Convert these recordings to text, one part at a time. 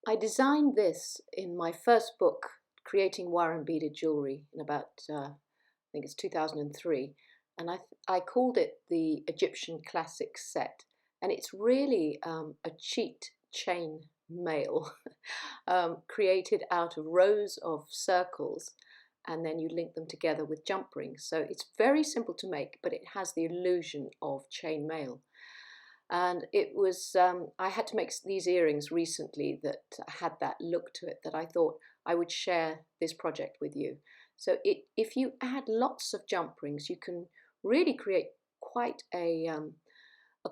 I designed this in my first book, Creating Wire and Beaded Jewellery, in about, I think it's 2003. And I called it the Egyptian Classic Set. And it's really a cheat chain mail created out of rows of circles, and then you link them together with jump rings. So it's very simple to make, but it has the illusion of chain mail. And it was, I had to make these earrings recently that had that look to it, that I thought I would share this project with you. So if you add lots of jump rings, you can really create quite a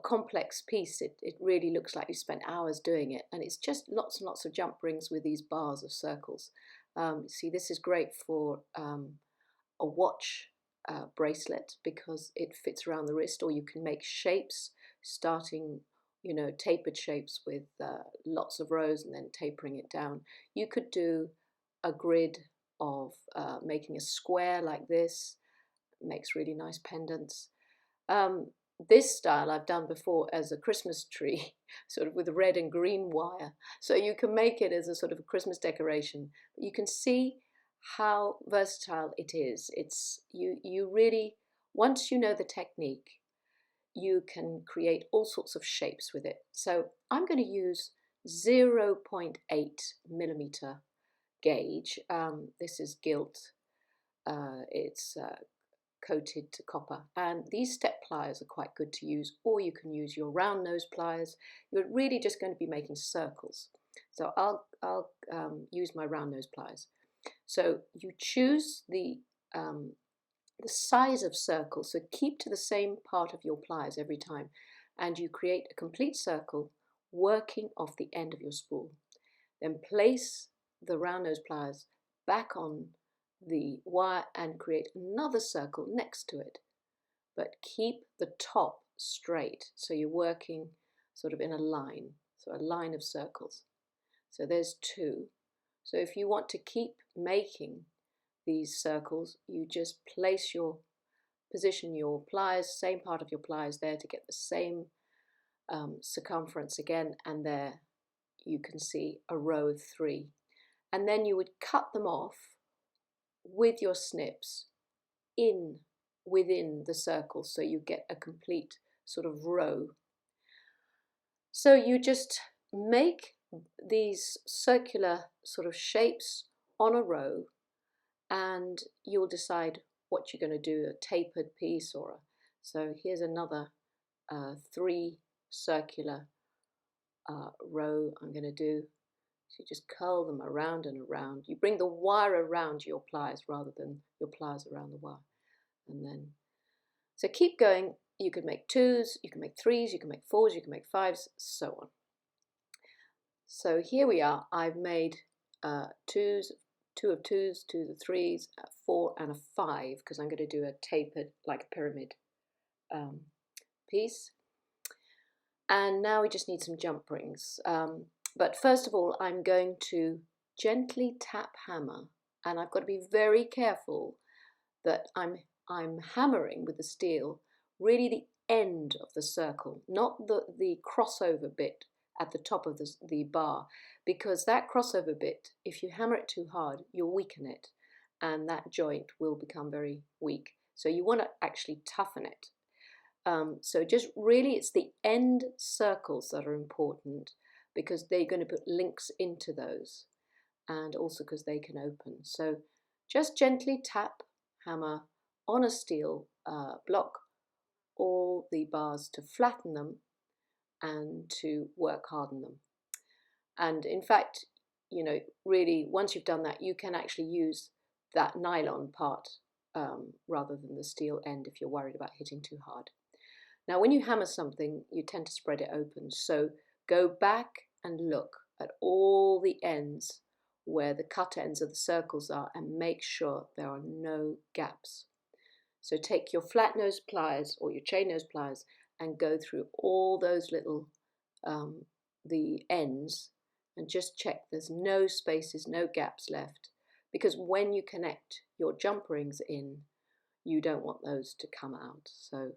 complex piece. It really looks like you spent hours doing it, and it's just lots and lots of jump rings with these bars of circles. See, this is great for a watch bracelet because it fits around the wrist, or you can make shapes, starting, tapered shapes with lots of rows and then tapering it down. You could do a grid of making a square like this. It makes really nice pendants. This style I've done before as a Christmas tree, sort of with red and green wire. So you can make it as a sort of a Christmas decoration. But you can see how versatile it is. It's you really, once you know the technique, you can create all sorts of shapes with it. So I'm going to use 0.8 millimeter gauge. This is gilt. It's coated to copper, and these step pliers are quite good to use, or you can use your round nose pliers. You're really just going to be making circles, so I'll use my round nose pliers. So you choose the size of circle, so keep to the same part of your pliers every time, and you create a complete circle working off the end of your spool. Then place the round nose pliers back on the wire and create another circle next to it, but keep the top straight, so you're working sort of in a line, so a line of circles. So there's two. So if you want to keep making these circles, you just position your pliers, same part of your pliers there, to get the same circumference again, and there you can see a row of three. And then you would cut them off with your snips within the circle, so you get a complete sort of row. So you just make these circular sort of shapes on a row, and you'll decide what you're going to do, a tapered piece so here's another 3 circular row I'm going to do. So you just curl them around and around. You bring the wire around your pliers rather than your pliers around the wire. And then, so keep going. You can make 2s, you can make 3s, you can make 4s, you can make 5s, so on. So here we are. I've made 2s, 2 of 2s, 2 of 3s, a 4 and a 5, because I'm going to do a tapered, like a pyramid piece. And now we just need some jump rings. But first of all, I'm going to gently tap hammer, and I've got to be very careful that I'm hammering with the steel really the end of the circle, not the crossover bit at the top of the bar, because that crossover bit, if you hammer it too hard, you'll weaken it, and that joint will become very weak. So you want to actually toughen it. So just really, it's the end circles that are important, because they're going to put links into those, and also because they can open. So just gently tap hammer on a steel block all the bars to flatten them and to work harden them. And in fact, really, once you've done that, you can actually use that nylon part rather than the steel end if you're worried about hitting too hard. Now, when you hammer something, you tend to spread it open. So go back and look at all the ends where the cut ends of the circles are, and make sure there are no gaps. So take your flat nose pliers or your chain nose pliers and go through all those little the ends, and just check there's no spaces, no gaps left, because when you connect your jump rings in, you don't want those to come out. So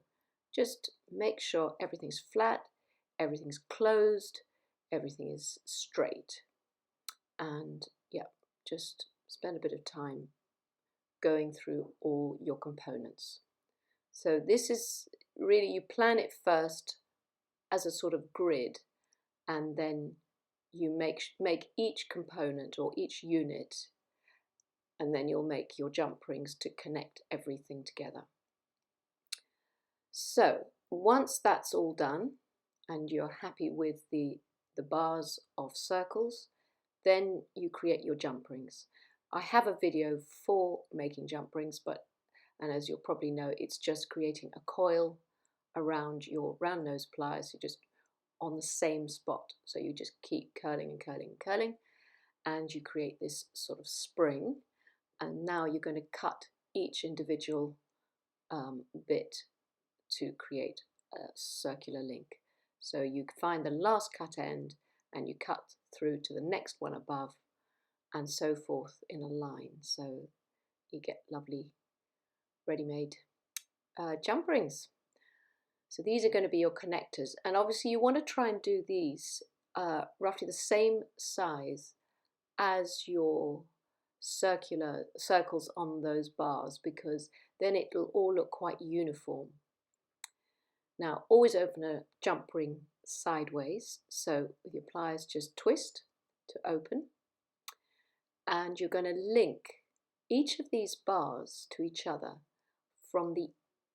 just make sure everything's flat, everything's closed, everything is straight. and yeah, just spend a bit of time going through all your components. So this is really, you plan it first as a sort of grid, and then you make each component or each unit, and then you'll make your jump rings to connect everything together. So once that's all done and you're happy with the bars of circles, then you create your jump rings. I have a video for making jump rings, and as you'll probably know, it's just creating a coil around your round nose pliers. You just on the same spot, so you just keep curling and curling and curling, and you create this sort of spring. And now you're going to cut each individual bit to create a circular link. So you find the last cut end and you cut through to the next one above, and so forth in a line. So you get lovely ready-made jump rings. So these are going to be your connectors, and obviously you want to try and do these roughly the same size as your circular circles on those bars, because then it will all look quite uniform. Now always open a jump ring sideways, so with your pliers just twist to open, and you're going to link each of these bars to each other from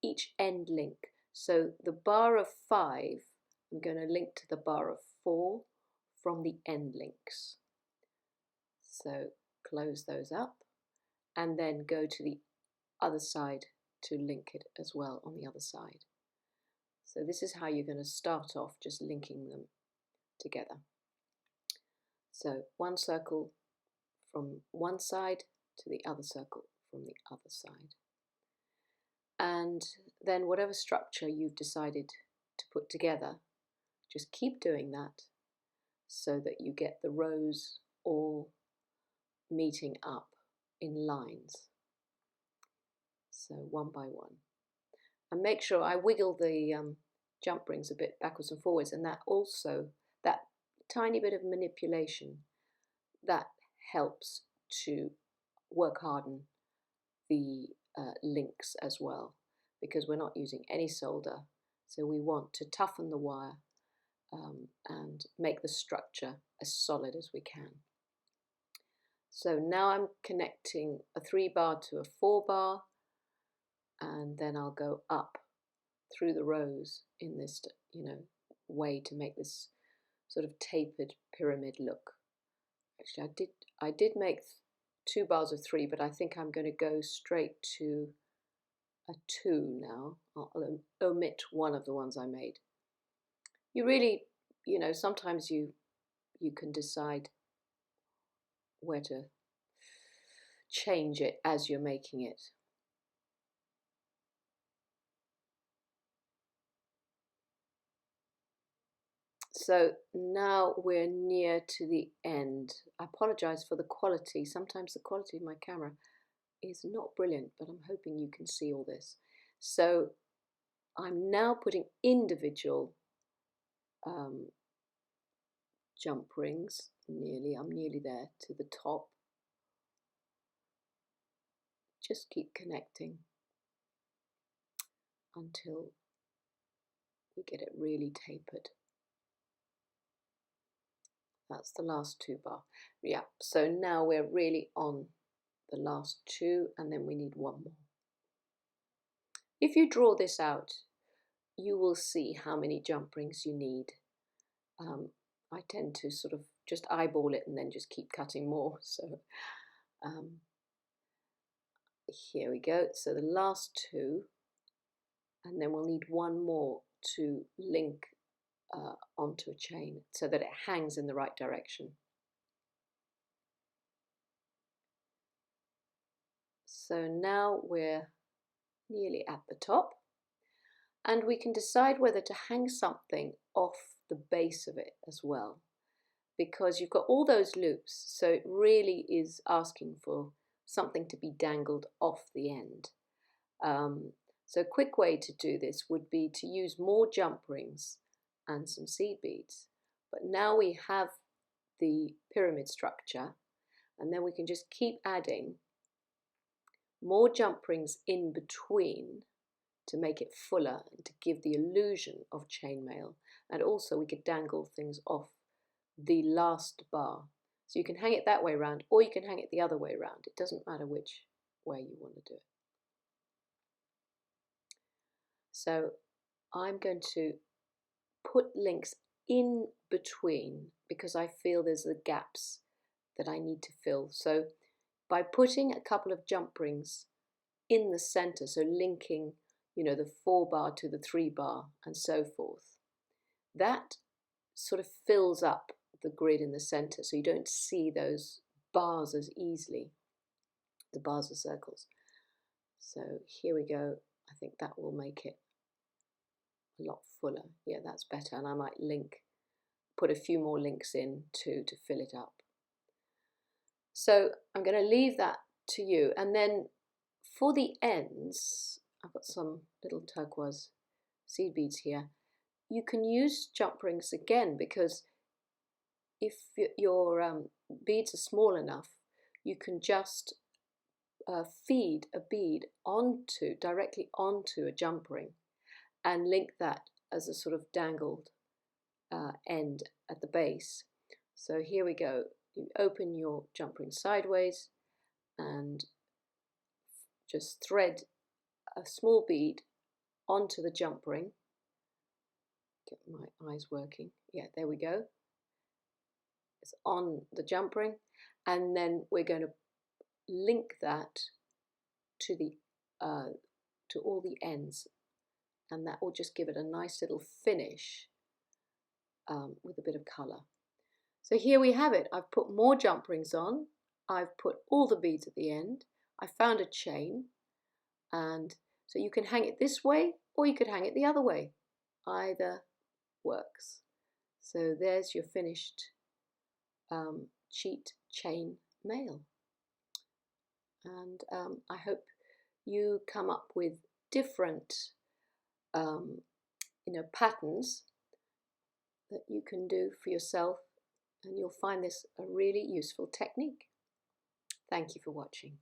each end link. So the bar of 5, I'm going to link to the bar of 4 from the end links. So close those up and then go to the other side to link it as well on the other side. So this is how you're going to start off, just linking them together. So one circle from one side to the other circle from the other side. And then whatever structure you've decided to put together, just keep doing that so that you get the rows all meeting up in lines. So one by one. And make sure I wiggle the jump rings a bit backwards and forwards, and that tiny bit of manipulation, that helps to work harden the links as well, because we're not using any solder, so we want to toughen the wire and make the structure as solid as we can. So now I'm connecting a 3 bar to a 4 bar, and then I'll go up through the rows in this way to make this sort of tapered pyramid look. Actually, I did make 2 bars of 3, but I think I'm going to go straight to a 2 now. I'll omit one of the ones I made. You really, sometimes you can decide where to change it as you're making it. So now we're near to the end. I apologize for the quality. Sometimes the quality of my camera is not brilliant, but I'm hoping you can see all this. So I'm now putting individual jump rings. I'm nearly there to the top. Just keep connecting until we get it really tapered. That's the last 2 bar. Yeah, so now we're really on the last 2, and then we need 1 more. If you draw this out, you will see how many jump rings you need. I tend to sort of just eyeball it and then just keep cutting more. So here we go. So the last 2, and then we'll need 1 more to link onto a chain so that it hangs in the right direction. So now we're nearly at the top, and we can decide whether to hang something off the base of it as well, because you've got all those loops, so it really is asking for something to be dangled off the end. So a quick way to do this would be to use more jump rings and some seed beads. But now we have the pyramid structure, and then we can just keep adding more jump rings in between to make it fuller and to give the illusion of chainmail. And also we could dangle things off the last bar. So you can hang it that way around, or you can hang it the other way around. It doesn't matter which way you want to do it. So I'm going to put links in between because I feel there's the gaps that I need to fill. So by putting a couple of jump rings in the center, so linking, you know, the 4 bar to the 3 bar and so forth, that sort of fills up the grid in the center, so you don't see those bars as easily. The bars are circles. So here we go. I think that will make it a lot fuller. Yeah, that's better. And I might put a few more links in too to fill it up. So I'm going to leave that to you. And then for the ends, I've got some little turquoise seed beads here. You can use jump rings again, because if your beads are small enough, you can just feed a bead directly onto a jump ring and link that as a sort of dangled end at the base. So here we go. You open your jump ring sideways and just thread a small bead onto the jump ring. Get my eyes working. Yeah, there we go. It's on the jump ring, and then we're going to link that to the to all the ends, and that will just give it a nice little finish with a bit of colour. So here we have it. I've put more jump rings on. I've put all the beads at the end. I found a chain, and so you can hang it this way or you could hang it the other way. Either works. So there's your finished cheat chain mail. And I hope you come up with different patterns that you can do for yourself, and you'll find this a really useful technique. Thank you for watching.